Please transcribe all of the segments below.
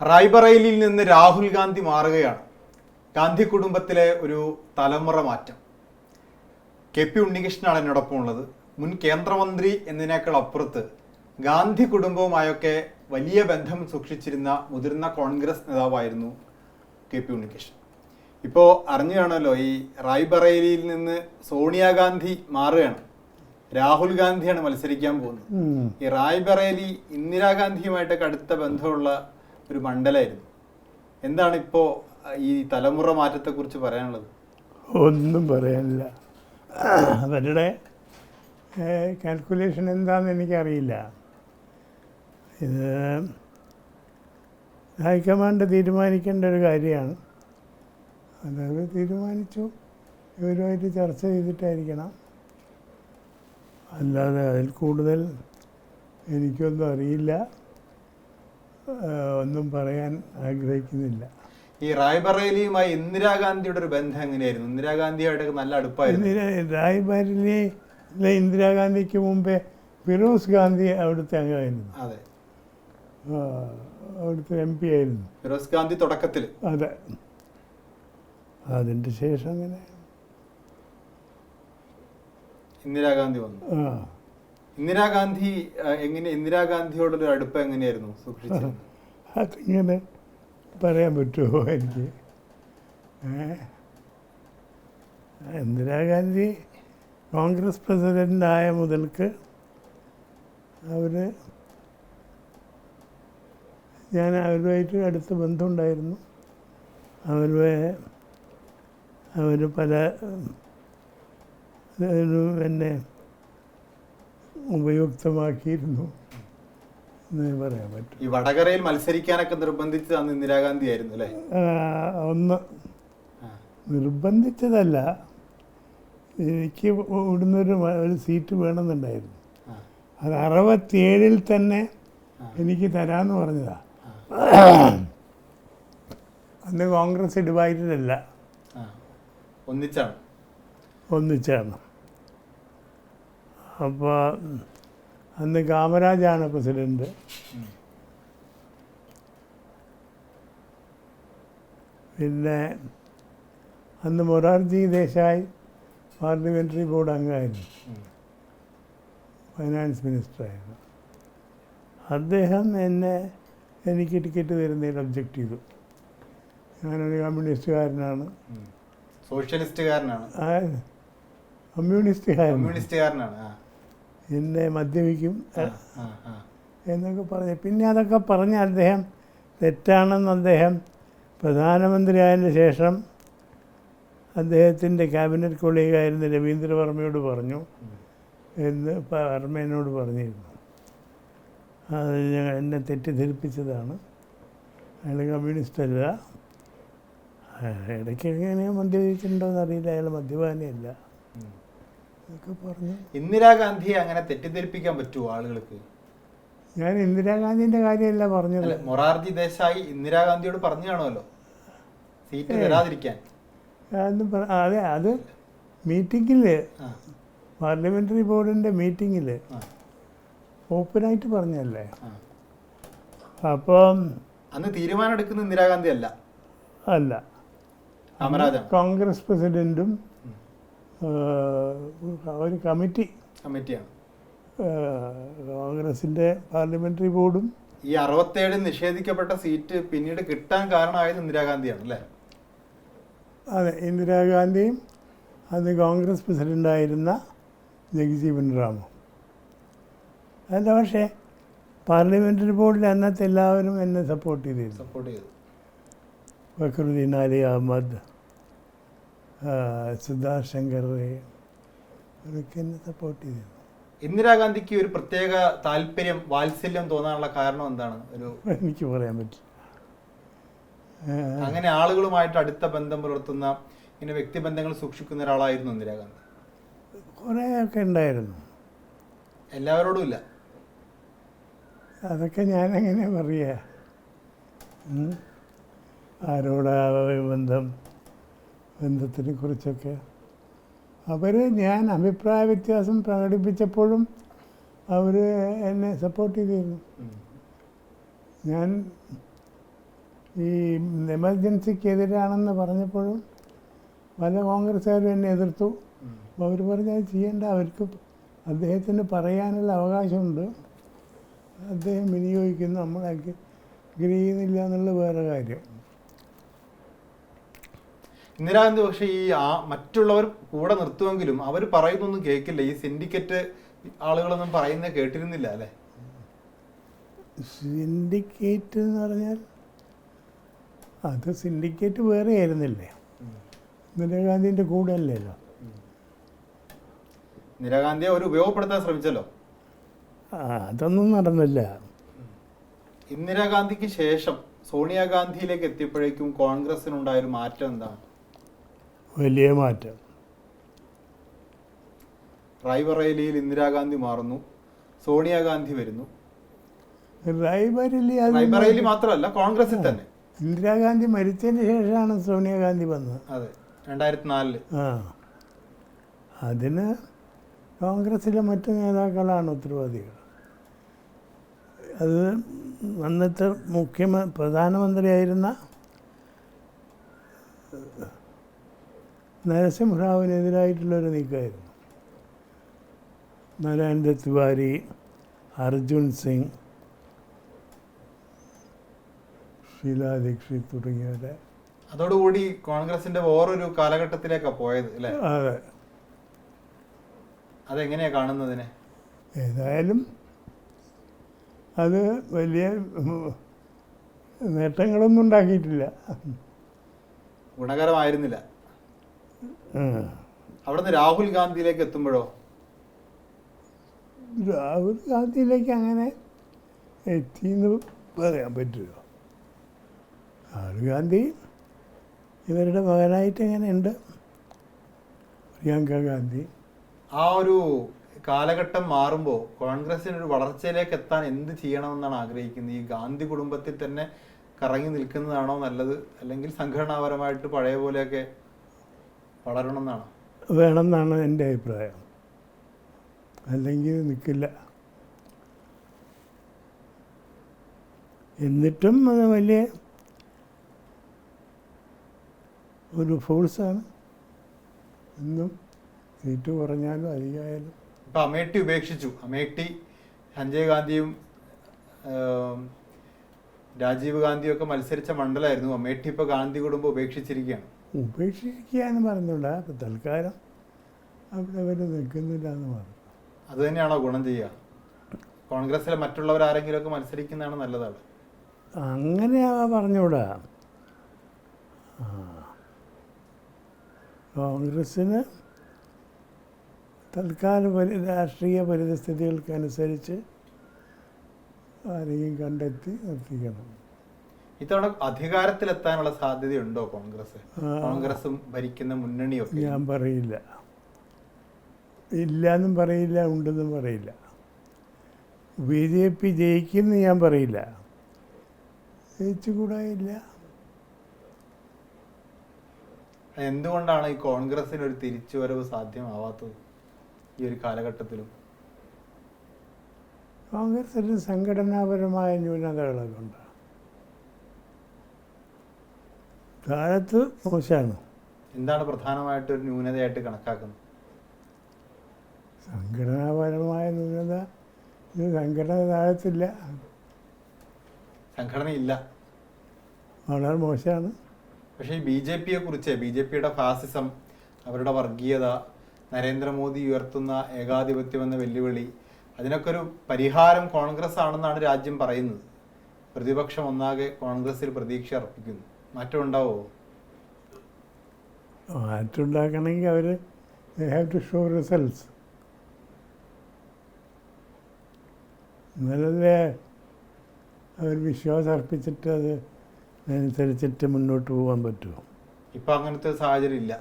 റായ്ബറേലിയിൽ നിന്ന് രാഹുൽ ഗാന്ധി മാറുകയാണ്. ഗാന്ധി കുടുംബത്തിലെ ഒരു തലമുറ മാറ്റം. KP ഉണ്ണികൃഷ്ണനാണ് എന്നോടൊപ്പം ഉള്ളത്. മുൻ കേന്ദ്രമന്ത്രി എന്നതിനേക്കാൾ അപ്പുറത്ത് ഗാന്ധി കുടുംബവുമായൊക്കെ വലിയ ബന്ധം സൂക്ഷിച്ചിരുന്ന മുതിർന്ന കോൺഗ്രസ് നേതാവായിരുന്നു KP ഉണ്ണികൃഷ്ണൻ. ഇപ്പോൾ അറിഞ്ഞു കാണുമല്ലോ, ഈ റായ്ബറേലിയിൽ നിന്ന് സോണിയാഗാന്ധി മാറുകയാണ്. രാഹുൽ ഗാന്ധിയാണ് മത്സരിക്കാൻ പോകുന്നത്. ഈ റായ്ബറേലി ഇന്ദിരാഗാന്ധിയുമായിട്ടൊക്കെ അടുത്ത ബന്ധമുള്ള ഒരു മണ്ഡലമായിരുന്നു. എന്താണ് ഇപ്പോൾ ഈ തലമുറ മാറ്റത്തെക്കുറിച്ച് പറയാനുള്ളത്? ഒന്നും പറയാനില്ല. അവരുടെ കാൽക്കുലേഷൻ എന്താണെന്ന് എനിക്കറിയില്ല. ഇത് ഹൈക്കമാൻഡ് തീരുമാനിക്കേണ്ട ഒരു കാര്യമാണ്. അതത് തീരുമാനിച്ചു, ഇവരുമായിട്ട് ചർച്ച ചെയ്തിട്ടായിരിക്കണം. അല്ലാതെ അതിൽ കൂടുതൽ എനിക്കൊന്നും അറിയില്ല, ഒന്നും പറയാൻ ആഗ്രഹിക്കുന്നില്ല. ഈ റായ്ബറേലിയുമായി ഇന്ദിരാഗാന്ധിയുടെ ഒരു ബന്ധം എങ്ങനെയായിരുന്നു? ഇന്ദിരാഗാന്ധിയായിട്ടൊക്കെ നല്ല അടുപ്പായിരുന്നു. റായ്ബറേലിയിലെ ഇന്ദിരാഗാന്ധിക്ക് മുമ്പേ ഫിറോസ് ഗാന്ധി അവിടുത്തെ അംഗമായിരുന്നു. അതെ, അവിടുത്തെ MP ആയിരുന്നു ഫിറോസ് ഗാന്ധി തുടക്കത്തിൽ. അതെ, അതിൻ്റെ ശേഷം അങ്ങനെ ഇന്ദിരാഗാന്ധി വന്നു. ഇന്ദിരാഗാന്ധിയോടൊരു അടുപ്പം എങ്ങനെയായിരുന്നു സൂക്ഷിച്ചത്? അതിങ്ങനെ പറയാൻ പറ്റുമോ എനിക്ക്? ഇന്ദിരാഗാന്ധി കോൺഗ്രസ് പ്രസിഡൻ്റായ മുതൽക്ക് ഞാൻ അവരുമായിട്ട് അടുത്ത ബന്ധമുണ്ടായിരുന്നു. അവർ പല എന്നെ ഉപയുക്തമാക്കിയിരുന്നു എന്ന് പറയാൻ പറ്റും. ഈ വടകരയിൽ മത്സരിക്കാനൊക്കെ നിർബന്ധിച്ചത് അന്ന് ഇന്ദിരാഗാന്ധി ആയിരുന്നു അല്ലേ? ഒന്ന് നിർബന്ധിച്ചതല്ല, എനിക്ക് ഇവിടുന്നൊരു സീറ്റ് വേണമെന്നുണ്ടായിരുന്നു. അത് 67-ൽ തന്നെ എനിക്ക് തരാമെന്ന് പറഞ്ഞതാ. അന്ന് കോൺഗ്രസ് ഡിവൈഡഡ് അല്ല, ഒന്നിച്ചാണ്. അപ്പോൾ അന്ന് കാമരാജാണ് പ്രസിഡന്റ്. പിന്നെ അന്ന് മൊറാർജി ദേശായി പാർലമെൻ്ററി ബോർഡ് അംഗമായിരുന്നു, ഫൈനാൻസ് മിനിസ്റ്ററായിരുന്നു. അദ്ദേഹം എനിക്ക് ടിക്കറ്റ് തരുന്നതിൽ ഒബ്ജക്റ്റ് ചെയ്തു. ഞാനൊരു കമ്മ്യൂണിസ്റ്റുകാരനാണ്. കമ്മ്യൂണിസ്റ്റുകാരനാണ്, എന്നെ മദ്യപിക്കും എന്നൊക്കെ പറഞ്ഞ്, പിന്നെ അതൊക്കെ പറഞ്ഞ് അദ്ദേഹം തെറ്റാണെന്ന് അദ്ദേഹം പ്രധാനമന്ത്രിയായതിന് ശേഷം അദ്ദേഹത്തിൻ്റെ ക്യാബിനറ്റ് കൊളീഗായിരുന്ന രവീന്ദ്രവർമ്മയോട് പറഞ്ഞു എന്ന് വർമ്മ എന്നോട് പറഞ്ഞിരുന്നു. അത് എന്നെ തെറ്റിദ്ധരിപ്പിച്ചതാണ്. അയാൾ കമ്മ്യൂണിസ്റ്റ് അല്ല. ഇടയ്ക്ക് എങ്ങനെയോ മദ്യപിച്ചിട്ടുണ്ടോയെന്ന് അറിയില്ല, അയാൾ മദ്യപാനിയല്ല എന്നൊക്കെ പറഞ്ഞു. ഇന്ദിരാഗാന്ധിയെ അങ്ങനെ തെറ്റിദ്ധരിപ്പിക്കാൻ പറ്റുമോ ആളുകൾക്ക്? ഞാൻ ഇന്ദിരാഗാന്ധിൻ്റെ കാര്യമല്ല പറഞ്ഞത്. മൊറാർജി ദേശായി ഇന്ദിരാഗാന്ധിയോട് പറഞ്ഞു കാണുമല്ലോ സീറ്റ് തരാതിരിക്കാൻ. അതെ, അത് മീറ്റിങ്ങിൽ, പാർലമെൻ്ററി ബോർഡിൻ്റെ മീറ്റിങ്ങിൽ ഓപ്പണായിട്ട് പറഞ്ഞല്ലേ. അപ്പം അന്ന് തീരുമാനം എടുക്കുന്ന ഇന്ദിരാഗാന്ധി അല്ല, കോൺഗ്രസ് പ്രസിഡന്റും ഒരു കമ്മിറ്റിയാണ്. കോൺഗ്രസിൻ്റെ പാർലമെൻ്ററി ബോർഡും. ഈ 67 നിഷേധിക്കപ്പെട്ട സീറ്റ് പിന്നീട് കിട്ടാൻ കാരണമായത് ഇന്ദിരാഗാന്ധിയാണ് അല്ലേ? അതെ, ഇന്ദിരാഗാന്ധിയും അന്ന് കോൺഗ്രസ് പ്രസിഡൻ്റായിരുന്ന ജഗ്ജീവൻ റാമു അല്ല. പക്ഷേ പാർലമെൻ്ററി ബോർഡിൽ അന്നത്തെ എല്ലാവരും എന്നെ സപ്പോർട്ട് ചെയ്തു. ഫക്രുദ്ദീൻ അലി അഹമ്മദ്, സിദ്ധാർത്ഥ് ശങ്കർ അവരൊക്കെ എന്നെ സപ്പോർട്ട് ചെയ്തു. ഇന്ദിരാഗാന്ധിക്ക് ഒരു പ്രത്യേക താല്പര്യം, വാത്സല്യം തോന്നാനുള്ള കാരണം എന്താണ്? എനിക്ക് പറയാൻ പറ്റില്ല. അങ്ങനെ ആളുകളുമായിട്ട് അടുത്ത ബന്ധം പുലർത്തുന്ന, ഇങ്ങനെ വ്യക്തിബന്ധങ്ങൾ സൂക്ഷിക്കുന്ന ഒരാളായിരുന്നു ഇന്ദിരാഗാന്ധി. കുറേയൊക്കെ ഉണ്ടായിരുന്നു, എല്ലാവരോടും ഇല്ല. അതൊക്കെ ഞാനെങ്ങനെ പറയുക? ആരോടാ ബന്ധത്തിനെ കുറിച്ചൊക്കെ ഞാൻ അഭിപ്രായ വ്യത്യാസം പ്രകടിപ്പിച്ചപ്പോഴും അവർ എന്നെ സപ്പോർട്ട് ചെയ്തിരുന്നു. ഞാൻ ഈ എമർജൻസിക്കെതിരാണെന്ന് പറഞ്ഞപ്പോഴും പല കോൺഗ്രസ്സുകാരും എന്നെ എതിർത്തു. അപ്പോൾ അവർ പറഞ്ഞത് ചെയ്യേണ്ട, അവർക്ക് അദ്ദേഹത്തിന് പറയാനുള്ള അവകാശമുണ്ട്, അദ്ദേഹം വിനിയോഗിക്കുന്നു, നമ്മളൊക്കെ ചെയ്യുന്നില്ല എന്നുള്ള വേറെ കാര്യം. ഇന്ദിരാഗാന്ധി പക്ഷേ മറ്റുള്ളവർ കൂടെ നിർത്തുമെങ്കിലും അവർ പറയുന്നൊന്നും കേൾക്കില്ല. ഈ സിൻഡിക്കേറ്റ് ആളുകളൊന്നും പറയുന്നത് കേട്ടിരുന്നില്ല അല്ലേ? സിൻഡിക്കേറ്റ് എന്ന് പറഞ്ഞാൽ അത് സിൻഡിക്കേറ്റ് വേറെ ആയിരുന്നില്ലേ, ഇന്ദിരാഗാന്ധിൻ്റെ കൂടെ അല്ലല്ലോ. ഇന്ദിരാഗാന്ധിയെ അവർ ഉപയോഗപ്പെടുത്താൻ ശ്രമിച്ചല്ലോ. അതൊന്നും നടന്നില്ല. ഇന്ദിരാഗാന്ധിക്ക് ശേഷം സോണിയാഗാന്ധിയിലേക്ക് എത്തിയപ്പോഴേക്കും കോൺഗ്രസിനുണ്ടായൊരു മാറ്റം എന്താണ്? വലിയ മാറ്റം. റായ്ബറേലിയിൽ ഇന്ദിരാഗാന്ധി മാറുന്നു, സോണിയാഗാന്ധി വരുന്നു. റായ്ബറേലി മാത്രമല്ല, കോൺഗ്രസിൽ തന്നെ. ഇന്ദിരാഗാന്ധി മരിച്ചതിന് ശേഷമാണ് സോണിയാഗാന്ധി വന്നത്. അതെ, 2004. അതിന് കോൺഗ്രസിലെ മറ്റു നേതാക്കളാണ് ഉത്തരവാദികൾ. അത് അന്നത്തെ പ്രധാനമന്ത്രിയായിരുന്ന നരസിംഹറാവുവിനെതിരായിട്ടുള്ളൊരു നീക്കമായിരുന്നു. നരേന്ദ്ര തിവാരി, അർജുൻ സിംഗ്, ഷീലാ ദീക്ഷിത് തുടങ്ങിയവരെ. അതോടുകൂടി കോൺഗ്രസിന്റെ വേറൊരു കാലഘട്ടത്തിലേക്കാണ് പോയത് അല്ലേ? അതെ. അതെങ്ങനെയാ കാണുന്നതിനെ? ഏതായാലും അത് വലിയ നേട്ടങ്ങളൊന്നും ഉണ്ടാക്കിയിട്ടില്ല, ഗുണകരമായിരുന്നില്ല. അവിടുന്ന് രാഹുൽ ഗാന്ധിയിലേക്ക് എത്തുമ്പോഴോ? രാഹുൽ ഗാന്ധിയിലേക്ക് അങ്ങനെ എത്തിയെന്ന് പറയാൻ പറ്റുമോ? രാഹുൽ ഗാന്ധി ഇവരുടെ മകനായിട്ട് എങ്ങനെയുണ്ട്, പ്രിയങ്ക ഗാന്ധി. ആ ഒരു കാലഘട്ടം മാറുമ്പോൾ കോൺഗ്രസിനൊരു വളർച്ചയിലേക്ക് എത്താൻ എന്ത് ചെയ്യണമെന്നാണ് ആഗ്രഹിക്കുന്നത്? ഈ ഗാന്ധി കുടുംബത്തിൽ തന്നെ കറങ്ങി നിൽക്കുന്നതാണോ നല്ലത്, അല്ലെങ്കിൽ സംഘടനാപരമായിട്ട് പഴയ പോലെയൊക്കെ വളരണമെന്നാണ്? വേണമെന്നാണ് എൻ്റെ അഭിപ്രായം. അല്ലെങ്കിൽ നിൽക്കില്ല. എന്നിട്ടും അത് വലിയ ഒരു ഫോഴ്സാണ്. എന്നും സീറ്റ് കുറഞ്ഞാലും അധികമായാലും. ഇപ്പം അമേഠി ഉപേക്ഷിച്ചു. അമേഠി സഞ്ജയ് ഗാന്ധിയും രാജീവ് ഗാന്ധിയും ഒക്കെ മത്സരിച്ച മണ്ഡലമായിരുന്നു. അമേഠി ഇപ്പോൾ ഗാന്ധി കുടുംബം ഉപേക്ഷിച്ചിരിക്കുകയാണ്. ഉപേക്ഷിക്കുക എന്ന് പറഞ്ഞുകൂടാ, അപ്പം തൽക്കാലം അവിടെ അവർ നിൽക്കുന്നില്ല എന്ന് പറഞ്ഞു. അത് തന്നെയാണോ ഗുണം ചെയ്യുക? കോൺഗ്രസ്സിലെ മറ്റുള്ളവർ ആരെങ്കിലുമൊക്കെ മത്സരിക്കുന്നതാണ് നല്ലതാണ്. അങ്ങനെയാ പറഞ്ഞുകൂടാ. കോൺഗ്രസ്സിന് തൽക്കാല രാഷ്ട്രീയ പരിസ്ഥിതികൾക്കനുസരിച്ച് ആരെയും കണ്ടെത്തി നിർത്തിക്കണം. ഇത്തവണ അധികാരത്തിലെത്താനുള്ള സാധ്യതയുണ്ടോ കോൺഗ്രസ്? കോൺഗ്രസും ഭരിക്കുന്ന മുന്നണിയൊക്കെ? ഞാൻ പറയില്ല. ഇല്ലയെന്നും പറയില്ല, ഉണ്ടെന്നും പറയില്ല. BJP ജയിക്കുമെന്ന് ഞാൻ പറയില്ല, ജയിച്ചുകൂടായില്ല. എന്തുകൊണ്ടാണ് ഈ കോൺഗ്രസിന് ഒരു തിരിച്ചുവരവ് സാധ്യമാവാത്തത് ഈ ഒരു കാലഘട്ടത്തിലും? കോൺഗ്രസിന് സംഘടനാപരമായ ന്യൂനതകളൊക്കെ ഉണ്ട്. താഴത്ത് മോശമാണ്. എന്താണ് പ്രധാനമായിട്ടൊരു ന്യൂനതയായിട്ട് കണക്കാക്കുന്നത്? സംഘടനാപരമായ ന്യൂനത, ഇത് സംഘടന താഴത്തില്ല, സംഘടനയില്ല, വളരെ മോശമാണ്. പക്ഷേ ഈ BJPയെ കുറിച്ച്, BJPയുടെ ഫാസിസം, അവരുടെ വർഗീയത, നരേന്ദ്രമോദി ഉയർത്തുന്ന ഏകാധിപത്യം എന്ന വെല്ലുവിളി, അതിനൊക്കെ ഒരു പരിഹാരം കോൺഗ്രസ് ആണെന്നാണ് രാജ്യം പറയുന്നത്. പ്രതിപക്ഷം ഒന്നാകെ കോൺഗ്രസിൽ പ്രതീക്ഷ അർപ്പിക്കുന്നു. മാറ്റം ഉണ്ടാവോ? മാറ്റം ഉണ്ടാക്കണമെങ്കിൽ അവർ ഹാവ് ടു ഷോ റിസൾട്ട്സ്. എന്നാലല്ലേ അവർ വിശ്വാസം അർപ്പിച്ചിട്ട് അത് അനുസരിച്ചിട്ട് മുന്നോട്ട് പോകാൻ പറ്റുമോ? ഇപ്പം അങ്ങനത്തെ സാഹചര്യം ഇല്ല.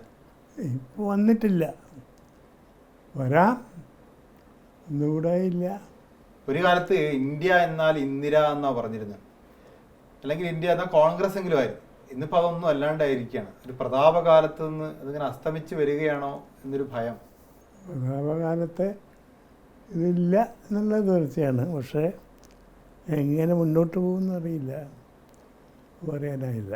ഇപ്പോൾ വന്നിട്ടില്ല, വരാം, ഒന്നുകൂടെ ഇല്ല. ഒരു കാലത്ത് ഇന്ത്യ എന്നാൽ ഇന്ദിര എന്നാണ് പറഞ്ഞിരുന്നത്, അല്ലെങ്കിൽ ഇന്ത്യ എന്നാൽ കോൺഗ്രസ് എങ്കിലും ആയിരുന്നു. ഇന്നിപ്പോൾ അതൊന്നും അല്ലാണ്ടായിരിക്കുകയാണ്. ഒരു പ്രതാപകാലത്ത് നിന്ന് അതിങ്ങനെ അസ്തമിച്ച് വരികയാണോ എന്നൊരു ഭയം. പ്രതാപകാലത്തെ ഇതില്ല എന്നുള്ളത് തീർച്ചയാണ്. പക്ഷേ എങ്ങനെ മുന്നോട്ട് പോകുമെന്ന് അറിയില്ല. പറയാനായില്ല.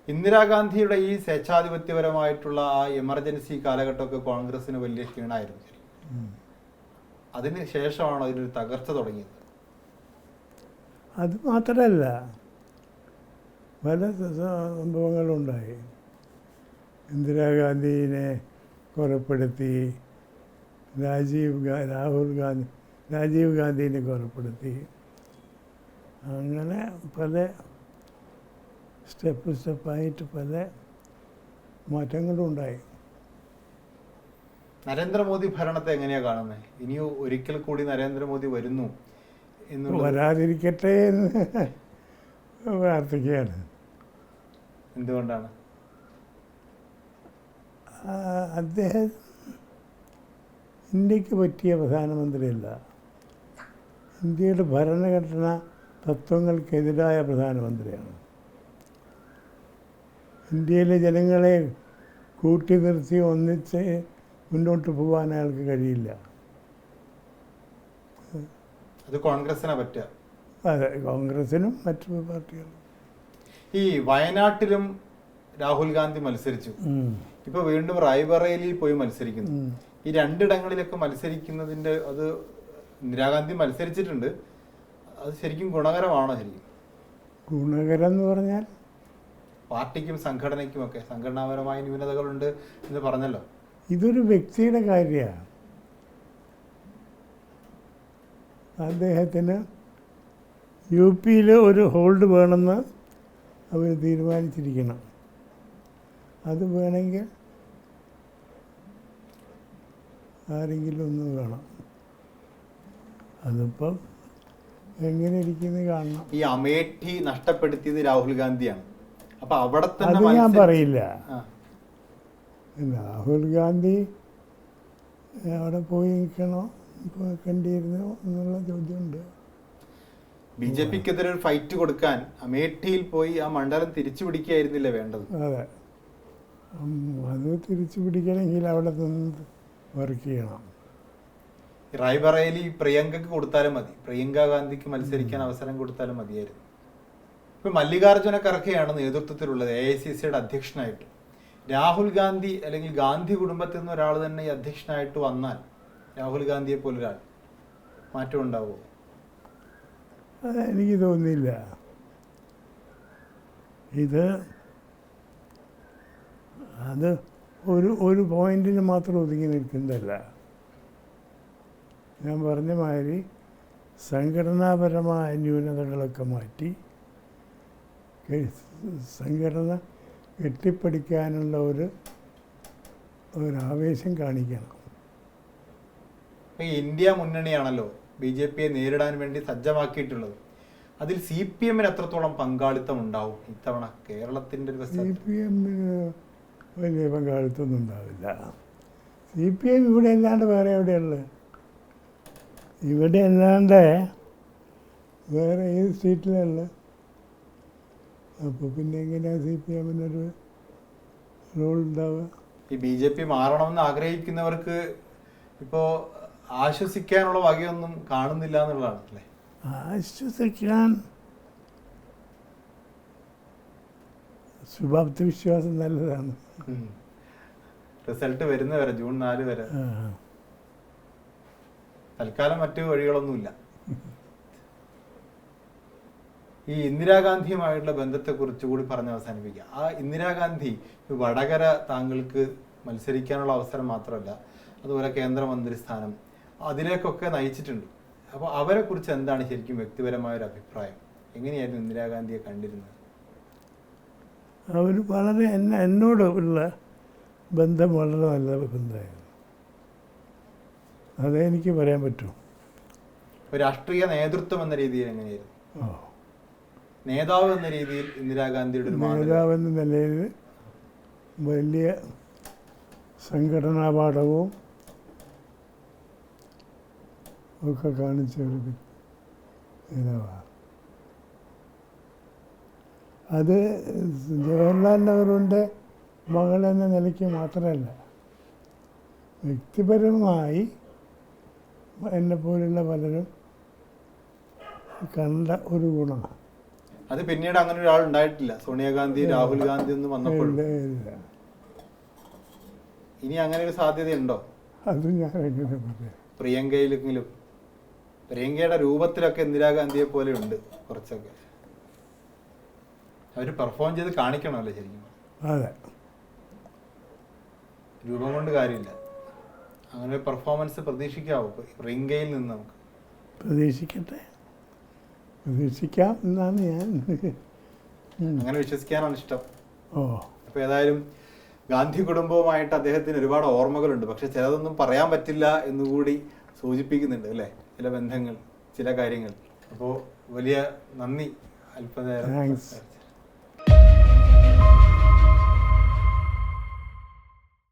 ഇന്ദിരാഗാന്ധിയുടെ ഈ സ്വേച്ഛാധിപത്യപരമായിട്ടുള്ള ആ എമർജൻസി കാലഘട്ടമൊക്കെ കോൺഗ്രസിന് വലിയ ക്ഷീണമായിരുന്നു. അതിന് ശേഷമാണ് അതിനൊരു തകർച്ച തുടങ്ങിയത്. അത് മാത്രമല്ല, പല സംഭവങ്ങളുണ്ടായി. ഇന്ദിരാഗാന്ധിനെ കൊലപ്പെടുത്തി, രാജീവ് ഗാന്ധിനെ കൊലപ്പെടുത്തി. അങ്ങനെ പല സ്റ്റെപ്പായിട്ട് പല മാറ്റങ്ങളും ഉണ്ടായി. നരേന്ദ്രമോദി ഭരണത്തെ എങ്ങനെയാണ് കാണുന്നത്? ഇനിയും ഒരിക്കൽ കൂടി നരേന്ദ്രമോദി വരുന്നു എന്നുള്ളത് വരാതിരിക്കട്ടെ എന്ന് പ്രാർത്ഥിക്കുകയാണ്. എന്തുകൊണ്ടാണ്? അദ്ദേഹം ഇന്ത്യക്ക് പറ്റിയ പ്രധാനമന്ത്രിയല്ല. ഇന്ത്യയുടെ ഭരണഘടന തത്വങ്ങൾക്കെതിരായ പ്രധാനമന്ത്രിയാണ്. ഇന്ത്യയിലെ ജനങ്ങളെ കൂട്ടി നിർത്തി ഒന്നിച്ച് മുന്നോട്ട് പോകാൻ അയാൾക്ക് കഴിയില്ല. അത് കോൺഗ്രസിനെ പറ്റുക. അതെ, കോൺഗ്രസിനും മറ്റു പാർട്ടികളും. ഈ വയനാട്ടിലും രാഹുൽ ഗാന്ധി മത്സരിച്ചു. ഇപ്പൊ വീണ്ടും റായ്ബറേലിയിൽ പോയി മത്സരിക്കുന്നു. ഈ രണ്ടിടങ്ങളിലൊക്കെ മത്സരിക്കുന്നതിന്റെ അത് ഇന്ദിരാഗാന്ധി മത്സരിച്ചിട്ടുണ്ട്. അത് ശരിക്കും ഗുണകരമാണോ? ശരിക്കും ഗുണകരം എന്ന് പറഞ്ഞാൽ പാർട്ടിക്കും സംഘടനയ്ക്കും ഒക്കെ സംഘടനാപരമായ ന്യൂനതകളുണ്ട് എന്ന് പറഞ്ഞല്ലോ. ഇതൊരു വ്യക്തിയുടെ കാര്യമാണ്. അദ്ദേഹത്തിന് യു പിയിൽ ഒരു ഹോൾഡ് വേണമെന്ന് അവർ തീരുമാനിച്ചിരിക്കണം. അത് വേണമെങ്കിൽ ആരെങ്കിലും ഒന്ന് വേണം. അതിപ്പം എങ്ങനെ ഇരിക്കുന്നത് കാണണം. ഈ അമേഠി നഷ്ടപ്പെടുത്തിയത് രാഹുൽ ഗാന്ധിയാണ്. അപ്പൊ അവിടെ അത് തന്നെ ഞാൻ പറയില്ല. രാഹുൽ ഗാന്ധി അവിടെ പോയി നിൽക്കണോ, കണ്ടിരുന്നോ എന്നുള്ള ചോദ്യമുണ്ട്. BJP-ക്കെതിരെ ഒരു ഫൈറ്റ് കൊടുക്കാൻ അമേഠിയിൽ പോയി ആ മണ്ഡലം തിരിച്ചു പിടിക്കുകയായിരുന്നില്ല വേണ്ടത്? അതെ, അത് തിരിച്ചു പിടിക്കണമെങ്കിൽ അവിടെ നിന്ന് വർക്ക് ചെയ്യണം. റായ്ബറേലി പ്രിയങ്കക്ക് കൊടുത്താലും മതി, പ്രിയങ്ക ഗാന്ധിക്ക് മത്സരിക്കാൻ അവസരം കൊടുത്താലും മതിയായിരുന്നു. ഇപ്പൊ മല്ലികാർജ്ജുന ഖർഗെയാണ് നേതൃത്വത്തിലുള്ളത് AICCയുടെ അധ്യക്ഷനായിട്ട്. രാഹുൽ ഗാന്ധി അല്ലെങ്കിൽ ഗാന്ധി കുടുംബത്തിൽ നിന്ന് ഒരാൾ തന്നെ ഈ അധ്യക്ഷനായിട്ട് വന്നാൽ രാഹുൽ ഗാന്ധിയെ പോലൊരാൾ മാറ്റം ഉണ്ടാവുമോ? എനിക്ക് തോന്നുന്നില്ല. അത് ഒരു പോയിന്റിന് മാത്രം ഒതുങ്ങി നിൽക്കുന്നതല്ല. ഞാൻ പറഞ്ഞ മാതിരി സംഘടനാപരമായ ന്യൂനതകളൊക്കെ മാറ്റി സംഘടന കെട്ടിപ്പടിക്കാനുള്ള ഒരാവേശം കാണിക്കണം. ഇന്ത്യ മുന്നണിയാണല്ലോ BJP-യെ നേരിടാൻ വേണ്ടി സജ്ജമാക്കിയിട്ടുള്ളത്. അതിൽ CPM-ന് എത്രത്തോളം പങ്കാളിത്തം ഉണ്ടാവും ഇത്തവണ കേരളത്തിന്റെ? CPM-ന് വലിയ പങ്കാളിത്തമൊന്നും ഉണ്ടാവില്ല. CPM ഇവിടെ അല്ലാണ്ട് വേറെ എവിടെയുള്ളത്? ഇവിടെ അല്ലാണ്ട് വേറെ ഏത് സ്റ്റേറ്റിലുള്ളത്? അപ്പോൾ പിന്നെ എങ്ങനെയാണ് CPM-നൊരു റോൾ ഉണ്ടാവുക? ഈ BJP മാറണമെന്ന് ആഗ്രഹിക്കുന്നവർക്ക് ഇപ്പോൾ ആശ്വസിക്കാനുള്ള വകയൊന്നും കാണുന്നില്ല എന്നുള്ളതാണ് അല്ലേ? ആശ്വസിക്കാൻ ശുഭാപ്തി വിശ്വാസം നല്ലതാണ്. റിസൾട്ട് വരുന്നവരെ ജൂൺ 4 വരെ തൽക്കാലം മറ്റു വഴികളൊന്നുമില്ല. ഈ ഇന്ദിരാഗാന്ധിയുമായിട്ടുള്ള ബന്ധത്തെക്കുറിച്ച് കൂടി പറഞ്ഞ് അവസാനിപ്പിക്കുക. ആ ഇന്ദിരാഗാന്ധി വടകര താങ്കൾക്ക് മത്സരിക്കാനുള്ള അവസരം മാത്രമല്ല, അതുപോലെ കേന്ദ്രമന്ത്രി സ്ഥാനം അതിലേക്കൊക്കെ നയിച്ചിട്ടുണ്ട്. അപ്പോൾ അവരെ കുറിച്ച് എന്താണ് ശരിക്കും വ്യക്തിപരമായ ഒരു അഭിപ്രായം? എങ്ങനെയായിരുന്നു ഇന്ദിരാഗാന്ധിയെ കണ്ടിരുന്നത്? അവർ വളരെ എന്നോട് ഉള്ള ബന്ധം വളരെ നല്ല ബന്ധമായിരുന്നു. അതേ എനിക്ക് പറയാൻ പറ്റൂ. ഒരു രാഷ്ട്രീയ നേതൃത്വം എന്ന രീതിയിൽ എങ്ങനെയായിരുന്നു? നേതാവ് എന്ന രീതിയിൽ ഇന്ദിരാഗാന്ധിയുടെ ഒരു നേതാവ് എന്ന നിലയിൽ വലിയ സംഘടനാ പാഠവും ഒക്കെ കാണിച്ച ഒരു നേതാവാണ്. അത് ജവഹർലാൽ നെഹ്റുവിൻ്റെ മകൾ എന്ന നിലയ്ക്ക് മാത്രമല്ല, വ്യക്തിപരമായി എന്നെപ്പോലുള്ള പലരും കണ്ട ഒരു ഗുണമാണ്. അത് പിന്നീട് അങ്ങനെ ഒരാൾ ഉണ്ടായിട്ടില്ല. സോണിയാഗാന്ധി, രാഹുൽ ഗാന്ധി ഒന്നും വന്നപ്പോഴും. ഇല്ല. ഇനി അങ്ങനെ ഒരു സാധ്യതയുണ്ടോ? അത് ഞാൻ എങ്ങനെ പറയാം. പ്രിയങ്കയിലെങ്കിലും പ്രിയങ്കയുടെ രൂപത്തിലൊക്കെ ഇന്ദിരാഗാന്ധിയെ പോലെ ഉണ്ട് കുറച്ചൊക്കെ. അവർ പെർഫോം ചെയ്ത് കാണിക്കണമല്ലോ ശരിക്കും. അതെ, രൂപം കൊണ്ട് കാര്യമില്ല. അങ്ങനെ പെർഫോമൻസ് പ്രതീക്ഷിക്കാവോ പ്രിയങ്കയിൽ നിന്ന്? നമുക്ക് പ്രതീക്ഷിക്കാം എന്നാണ് ഞാൻ. അങ്ങനെ വിശ്വസിക്കാനാണ് ഇഷ്ടം. ഓ, അപ്പോൾ ഏതായാലും ഗാന്ധി കുടുംബവുമായിട്ട് അദ്ദേഹത്തിന് ഒരുപാട് ഓർമ്മകളുണ്ട്. പക്ഷെ ചിലതൊന്നും പറയാൻ പറ്റില്ല എന്നുകൂടി സൂചിപ്പിക്കുന്നുണ്ട് അല്ലേ, ചില ബന്ധങ്ങൾ, ചില കാര്യങ്ങൾ. അപ്പോൾ വലിയ നന്ദി. അല്പനേരം താങ്ക്സ്.